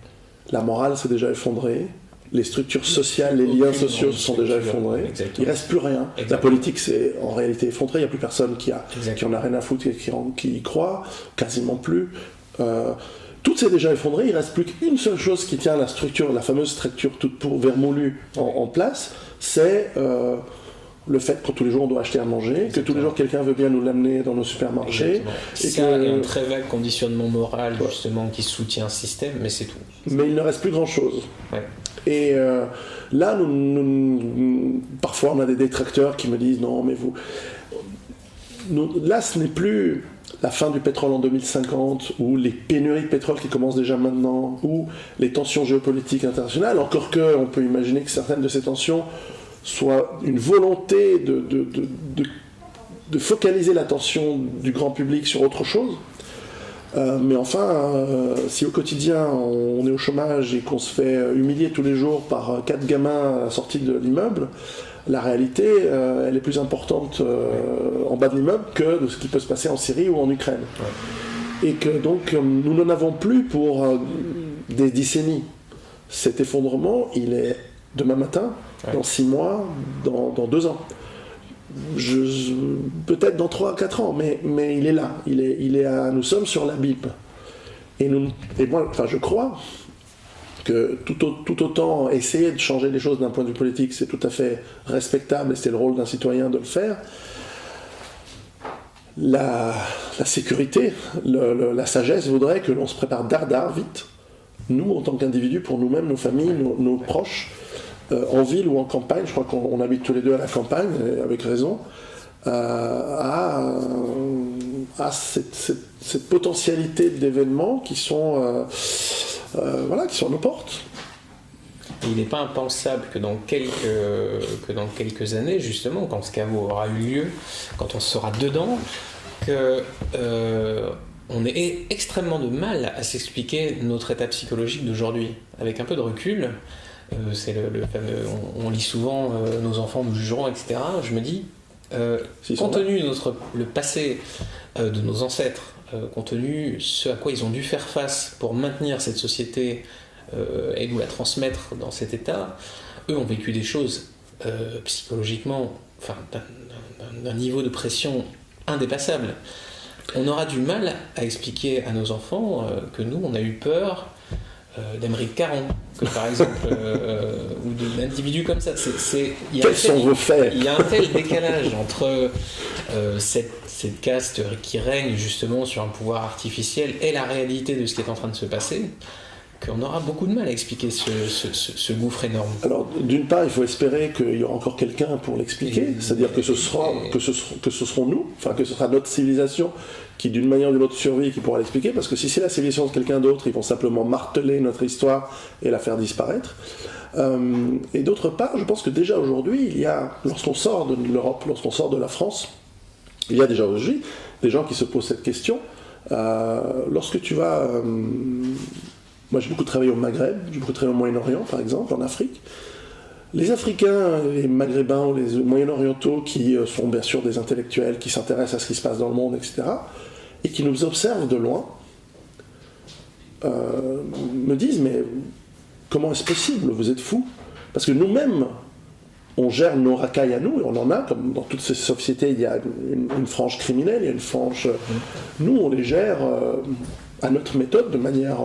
La morale s'est déjà effondrée. Les structures sociales, les liens sociaux se sont déjà effondrés. Exactement. Il reste plus rien. Exactement. La politique c'est en réalité effondrée. Il n'y a plus personne qui en a rien à foutre, qui y croit, quasiment plus. Tout s'est déjà effondré. Il ne reste plus qu'une seule chose qui tient la structure, la fameuse structure toute vermoulue en place, c'est le fait que tous les jours on doit acheter à manger, que tous les jours quelqu'un veut bien nous l'amener dans nos supermarchés. Et ça, il y a un très vague conditionnement moral justement qui soutient un système, mais c'est tout. Mais il ne reste plus grand-chose. Et là, parfois on a des détracteurs qui me disent non mais là ce n'est plus la fin du pétrole en 2050 ou les pénuries de pétrole qui commencent déjà maintenant ou les tensions géopolitiques internationales, encore qu'on peut imaginer que certaines de ces tensions soient une volonté de focaliser l'attention du grand public sur autre chose. Mais enfin, si au quotidien on est au chômage et qu'on se fait humilier tous les jours par 4 gamins à la sortie de l'immeuble, la réalité, elle est plus importante en bas de l'immeuble que de ce qui peut se passer en Syrie ou en Ukraine. Et que donc nous n'en avons plus pour des décennies. Cet effondrement, il est demain matin, dans 6 mois, dans 2 ans. Peut-être dans 3-4 ans, mais il est là. Nous sommes sur l'abîme. Et moi, je crois que tout autant essayer de changer les choses d'un point de vue politique, c'est tout à fait respectable et c'est le rôle d'un citoyen de le faire. La sécurité, la sagesse voudrait que l'on se prépare dardard, vite, nous en tant qu'individus, pour nous-mêmes, nos familles, nos proches, en ville ou en campagne, je crois qu'on habite tous les deux à la campagne, avec raison, à cette potentialité d'événements qui sont à nos portes. Il n'est pas impensable que dans quelques années, justement, quand ce chaos aura eu lieu, quand on sera dedans, que on est extrêmement de mal à s'expliquer notre état psychologique d'aujourd'hui. Avec un peu de recul, c'est le fameux, on lit souvent nos enfants nous jugeront, etc. Je me dis, compte tenu de le passé de nos ancêtres, compte tenu ce à quoi ils ont dû faire face pour maintenir cette société et nous la transmettre dans cet état, eux ont vécu des choses psychologiquement, enfin, d'un niveau de pression indépassable. On aura du mal à expliquer à nos enfants que nous, on a eu peur d'Aymeric Caron, que par exemple, ou d'individus comme ça. Quels sont vos faits ? Il y a un tel décalage entre cette caste qui règne justement sur un pouvoir artificiel et la réalité de ce qui est en train de se passer, qu'on aura beaucoup de mal à expliquer ce gouffre énorme. Alors, d'une part, il faut espérer qu'il y aura encore quelqu'un pour l'expliquer, c'est-à-dire que ce seront nous, enfin que ce sera notre civilisation qui, d'une manière ou d'une autre, survit, qui pourra l'expliquer, parce que si c'est la civilisation de quelqu'un d'autre, ils vont simplement marteler notre histoire et la faire disparaître. Et d'autre part, je pense que déjà aujourd'hui, il y a, lorsqu'on sort de l'Europe, lorsqu'on sort de la France, il y a déjà aujourd'hui des gens qui se posent cette question. Lorsque tu vas... moi, j'ai beaucoup travaillé au Maghreb, j'ai beaucoup travaillé au Moyen-Orient, par exemple, en Afrique. Les Africains, les Maghrébins ou les Moyen-Orientaux, qui sont bien sûr des intellectuels, qui s'intéressent à ce qui se passe dans le monde, etc., et qui nous observent de loin, me disent, mais comment est-ce possible ? Vous êtes fous ? Parce que nous-mêmes, on gère nos racailles à nous, et on en a, comme dans toutes ces sociétés, il y a une frange criminelle, il y a une frange... Nous, on les gère à notre méthode, de manière...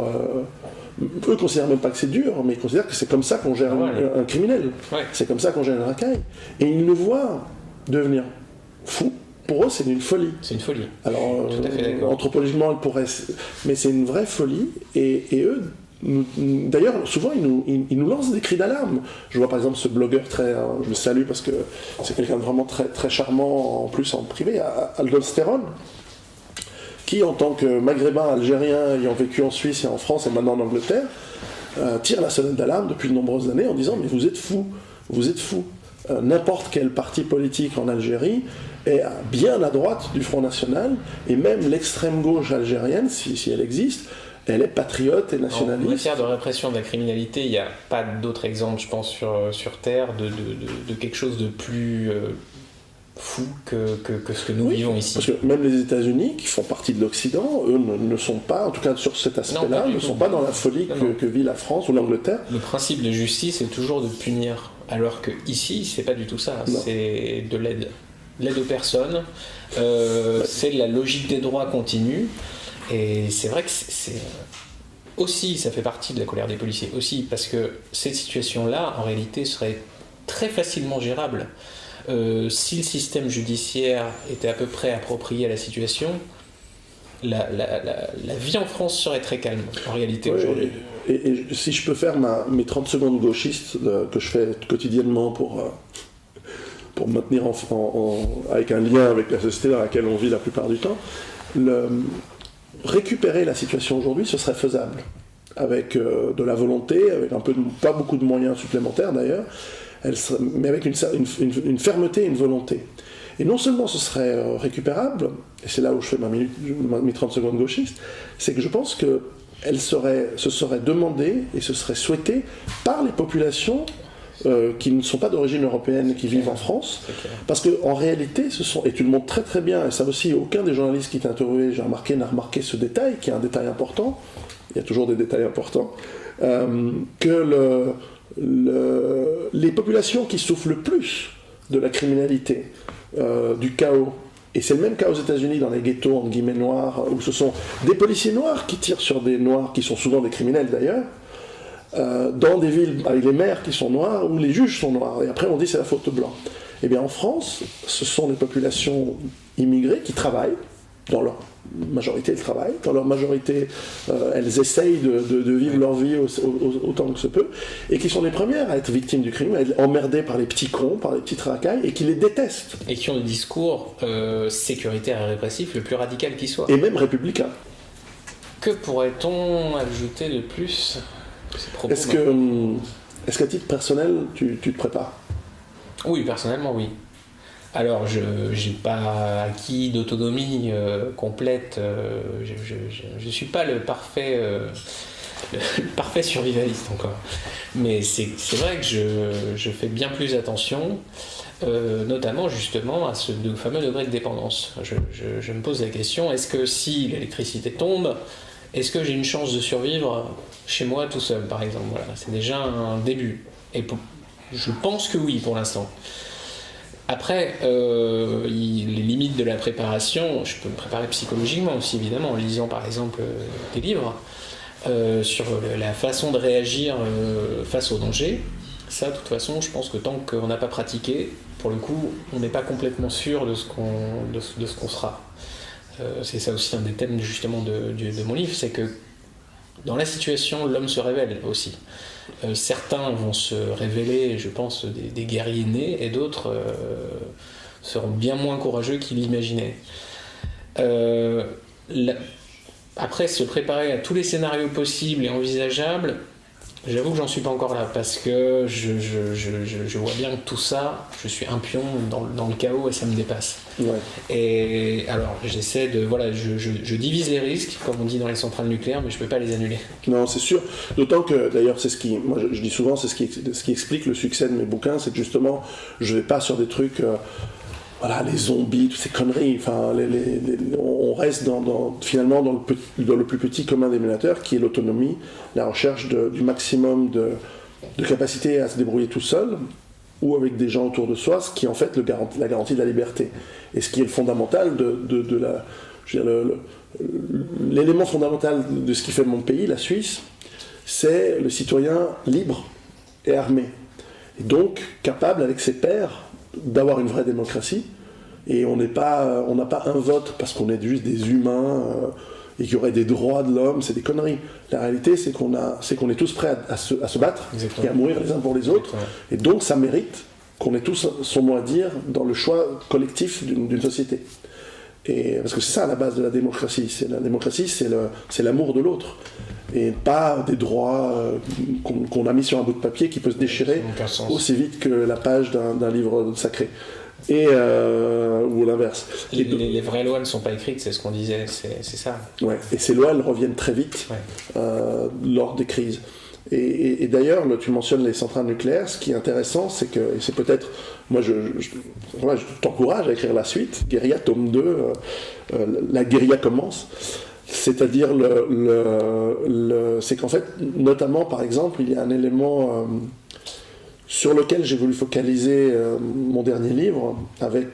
eux considèrent même pas que c'est dur, mais ils considèrent que c'est comme ça qu'on gère un criminel. Ouais. C'est comme ça qu'on gère une racaille. Et ils nous voient devenir fous. Pour eux, c'est une folie. C'est une folie. Alors, tout à fait d'accord. Anthropologiquement, elle pourrait... Mais c'est une vraie folie. Et eux, d'ailleurs, souvent, ils nous lancent des cris d'alarme. Je vois par exemple ce blogueur je le salue parce que c'est quelqu'un de vraiment très, très charmant, en plus en privé, Aldolsteron, qui, en tant que maghrébin algérien ayant vécu en Suisse et en France et maintenant en Angleterre, tire la sonnette d'alarme depuis de nombreuses années en disant « mais vous êtes fous, vous êtes fous ». N'importe quel parti politique en Algérie est bien à droite du Front National, et même l'extrême gauche algérienne, si elle existe, elle est patriote et nationaliste. En matière de répression de la criminalité, il n'y a pas d'autre exemple, je pense, sur Terre, de quelque chose de plus... fou que ce que nous vivons ici. Parce que même les États-Unis, qui font partie de l'Occident, eux ne sont pas, en tout cas sur cet aspect-là, ne sont pas dans la folie que vit la France ou l'Angleterre. Le principe de justice est toujours de punir, alors que ici, c'est pas du tout ça. Non. C'est de l'aide aux personnes, c'est la logique des droits continue, et c'est vrai que c'est aussi, ça fait partie de la colère des policiers aussi, parce que cette situation-là, en réalité, serait très facilement gérable. Si le système judiciaire était à peu près approprié à la situation, la vie en France serait très calme, en réalité, aujourd'hui. Et si je peux faire mes 30 secondes gauchistes que je fais quotidiennement pour me maintenir avec un lien avec la société dans laquelle on vit la plupart du temps, récupérer la situation aujourd'hui, ce serait faisable. Avec de la volonté, avec pas beaucoup de moyens supplémentaires d'ailleurs, mais avec une fermeté et une volonté. Et non seulement ce serait récupérable, et c'est là où je fais mes 30 secondes gauchistes, c'est que je pense que ce serait demandé et ce serait souhaité par les populations qui ne sont pas d'origine européenne, qui vivent en France, parce qu'en réalité, et tu le montres très très bien, et ça aussi, aucun des journalistes qui t'a interviewé, n'a remarqué ce détail, qui est un détail important, il y a toujours des détails importants, que les populations qui souffrent le plus de la criminalité, du chaos, et c'est le même cas aux États-Unis dans les ghettos entre guillemets noirs, où ce sont des policiers noirs qui tirent sur des noirs, qui sont souvent des criminels d'ailleurs, dans des villes avec les maires qui sont noirs, où les juges sont noirs, et après on dit c'est la faute aux blancs. Eh bien en France, ce sont des populations immigrées qui travaillent, dans leur majorité elles travaillent, dans leur majorité elles essayent de vivre leur vie autant que se peut, et qui sont les premières à être victimes du crime, à être emmerdées par les petits cons, par les petites racailles, et qui les détestent. Et qui ont le discours sécuritaire et répressif le plus radical qui soit. Et même républicain. Que pourrait-on ajouter de plus à ces propos ? Est-ce qu'à titre personnel, tu te prépares ? Oui, personnellement, oui. Alors, je n'ai pas acquis d'autonomie complète. Je ne suis pas le parfait survivaliste encore. Mais c'est vrai que je fais bien plus attention, notamment justement à ce fameux degré de dépendance. Je me pose la question, est-ce que si l'électricité tombe, est-ce que j'ai une chance de survivre chez moi tout seul, par exemple? Voilà, c'est déjà un début. Et je pense que oui, pour l'instant. Après, les limites de la préparation, je peux me préparer psychologiquement aussi, évidemment, en lisant par exemple des livres sur la façon de réagir face au danger. Ça, de toute façon, je pense que tant qu'on n'a pas pratiqué, pour le coup, on n'est pas complètement sûr de ce qu'on sera. C'est ça aussi un des thèmes justement de mon livre, c'est que dans la situation, l'homme se révèle aussi. Certains vont se révéler, je pense, des guerriers nés, et d'autres seront bien moins courageux qu'ils l'imaginaient. Après, se préparer à tous les scénarios possibles et envisageables, j'avoue que j'en suis pas encore là, parce que je vois bien que tout ça, je suis un pion dans le chaos et ça me dépasse. Ouais. Et alors, j'essaie de... Voilà, je divise les risques, comme on dit dans les centrales nucléaires, mais je peux pas les annuler. Non, c'est sûr. D'autant que, d'ailleurs, c'est ce qui... Moi, je dis souvent, c'est ce qui explique le succès de mes bouquins, c'est que justement, je vais pas sur des trucs... voilà, les zombies, toutes ces conneries. Enfin, on reste finalement dans le plus petit commun dénominateur, qui est l'autonomie, la recherche du maximum de capacité à se débrouiller tout seul, ou avec des gens autour de soi, ce qui est en fait la garantie de la liberté. Et ce qui est le fondamental l'élément fondamental de ce qui fait mon pays, la Suisse, c'est le citoyen libre et armé. Et donc capable, avec ses pairs, d'avoir une vraie démocratie, et on n'a pas un vote parce qu'on est juste des humains et qu'il y aurait des droits de l'homme, c'est des conneries. La réalité, c'est qu'on est tous prêts à se battre. Exactement. Et à mourir les uns pour les autres. Exactement. Et donc ça mérite qu'on ait tous son mot à dire dans le choix collectif d'une société. Et parce que c'est ça la base de la démocratie. La démocratie, c'est l'amour de l'autre. Et pas des droits qu'on a mis sur un bout de papier qui peut se déchirer aussi vite que la page d'un livre sacré. Ou l'inverse. Les vraies lois ne sont pas écrites, c'est ce qu'on disait, c'est ça. Ouais. Et ces lois, elles reviennent très vite lors des crises. Et d'ailleurs, tu mentionnes les centrales nucléaires, ce qui est intéressant, c'est que, et c'est peut-être, moi je t'encourage à écrire la suite, Guérilla tome 2, la guérilla commence. C'est-à-dire, c'est qu'en fait, notamment par exemple, il y a un élément sur lequel j'ai voulu focaliser mon dernier livre,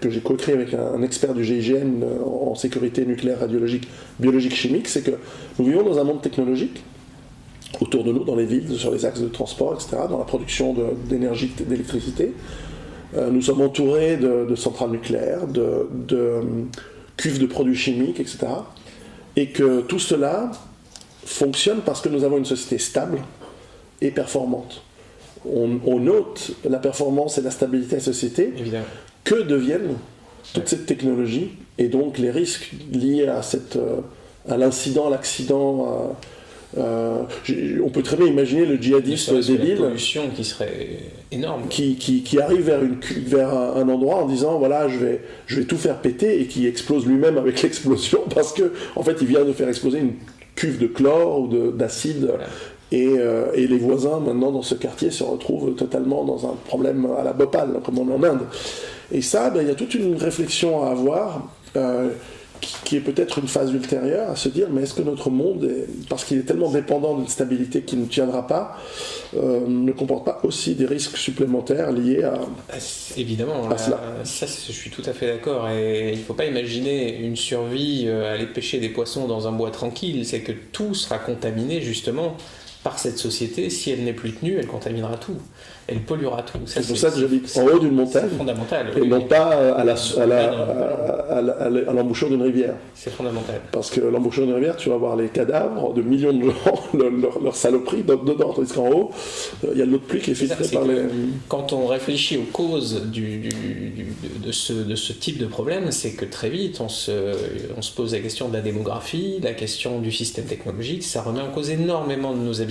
que j'ai coécrit avec un expert du GIGN en sécurité nucléaire, radiologique, biologique, chimique, c'est que nous vivons dans un monde technologique, autour de nous, dans les villes, sur les axes de transport, etc., dans la production d'énergie, d'électricité. Nous sommes entourés de centrales nucléaires, de cuves de produits chimiques, etc., et que tout cela fonctionne parce que nous avons une société stable et performante. On note la performance et la stabilité de la société. Évidemment. Que deviennent toutes ces technologies et donc les risques liés à l'incident, à l'accident. On peut très bien imaginer le djihadiste débile. La pollution qui serait énorme. Qui arrive vers un endroit en disant voilà, je vais tout faire péter, et qui explose lui-même avec l'explosion parce que en fait il vient de faire exploser une cuve de chlore ou d'acide. Voilà. Et les voisins maintenant dans ce quartier se retrouvent totalement dans un problème à la Bhopal, comme on est en Inde. Et ça, il y a toute une réflexion à avoir qui est peut-être une phase ultérieure, à se dire mais est-ce que notre monde, parce qu'il est tellement dépendant d'une stabilité qui ne tiendra pas, ne comporte pas aussi des risques supplémentaires liés à évidemment, cela. Ça, je suis tout à fait d'accord, et il ne faut pas imaginer une survie à aller pêcher des poissons dans un bois tranquille, c'est que tout sera contaminé justement par cette société. Si elle n'est plus tenue, elle contaminera tout, elle polluera tout. C'est pour ça que j'habite en haut d'une montagne, fondamental, et non pas à l'embouchure d'une rivière. C'est fondamental. Parce que l'embouchure d'une rivière, tu vas voir les cadavres de millions de gens, leur saloperie dedans, tandis qu'en haut, il y a de l'eau de pluie qui est filtrée par les... Quand on réfléchit aux causes de ce type de problème, c'est que très vite on se pose la question de la démographie, la question du système technologique, ça remet en cause énormément de nos habitudes.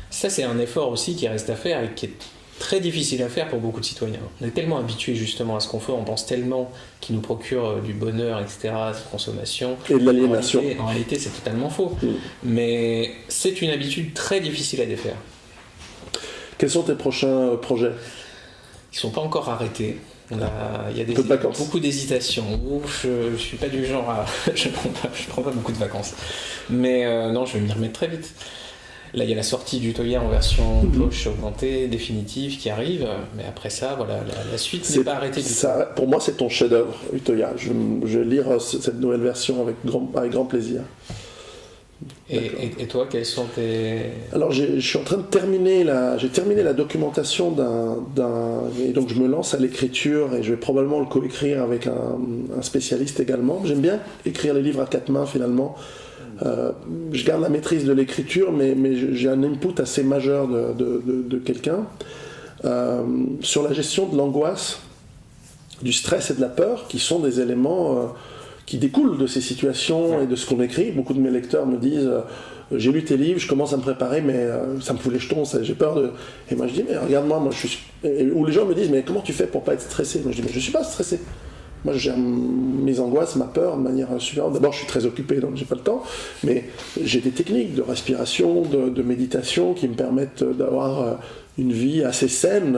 Ça, c'est un effort aussi qui reste à faire et qui est très difficile à faire pour beaucoup de citoyens. On est tellement habitués justement à ce confort, on pense tellement qu'il nous procure du bonheur, etc., cette consommation. Et de l'aliénation. En réalité, c'est totalement faux. Mais c'est une habitude très difficile à défaire. Quels sont tes prochains projets? Ils ne sont pas encore arrêtés. Il y a beaucoup d'hésitations. Je ne suis pas du genre à... je prends pas beaucoup de vacances. Mais non, je vais m'y remettre très vite. Là, il y a la sortie d'Utoya en version poche augmentée, définitive, qui arrive. Mais après ça, voilà, la suite n'est pas arrêtée du tout. Pour moi, c'est ton chef-d'œuvre, Utoya. Je vais lire cette nouvelle version avec grand plaisir. Et toi, quels sont tes... Alors, je suis en train de terminer la documentation et donc je me lance à l'écriture et je vais probablement le coécrire avec un spécialiste également. J'aime bien écrire les livres à 4 mains finalement. Je garde la maîtrise de l'écriture, mais j'ai un input assez majeur de quelqu'un sur la gestion de l'angoisse, du stress et de la peur, qui sont des éléments qui découlent de ces situations et de ce qu'on écrit. Beaucoup de mes lecteurs me disent j'ai lu tes livres, je commence à me préparer, mais ça me fout les jetons, j'ai peur de... Et moi je dis mais regarde-moi, ou les gens me disent mais comment tu fais pour pas être stressé? Moi je dis mais je suis pas stressé. Moi, je gère mes angoisses, ma peur de manière super. D'abord, je suis très occupé, donc j'ai pas le temps. Mais j'ai des techniques de respiration, de méditation qui me permettent d'avoir une vie assez saine,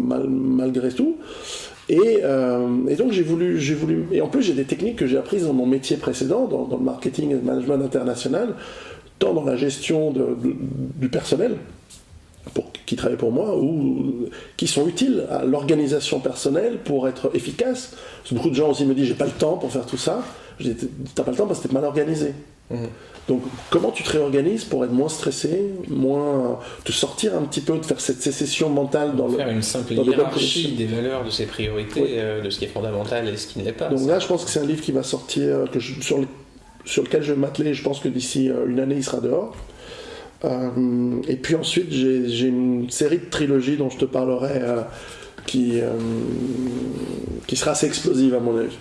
malgré tout. Et donc, j'ai voulu. Et en plus, j'ai des techniques que j'ai apprises dans mon métier précédent, dans le marketing et le management international, tant dans la gestion du personnel, qui travaillent pour moi, ou qui sont utiles à l'organisation personnelle pour être efficace. Parce que beaucoup de gens aussi me disent j'ai pas le temps pour faire tout ça. Je dis t'as pas le temps parce que t'es mal organisé. Donc comment tu te réorganises pour être moins stressé, te sortir un petit peu, de faire cette sécession mentale faire une simple hiérarchie des valeurs, de ses priorités, de ce qui est fondamental et ce qui ne l'est pas. Donc là je pense que c'est un livre qui va sortir, sur lequel je vais m'atteler. Je pense que d'ici une année il sera dehors. Et puis ensuite j'ai une série de trilogies dont je te parlerai qui sera assez explosive à mon avis.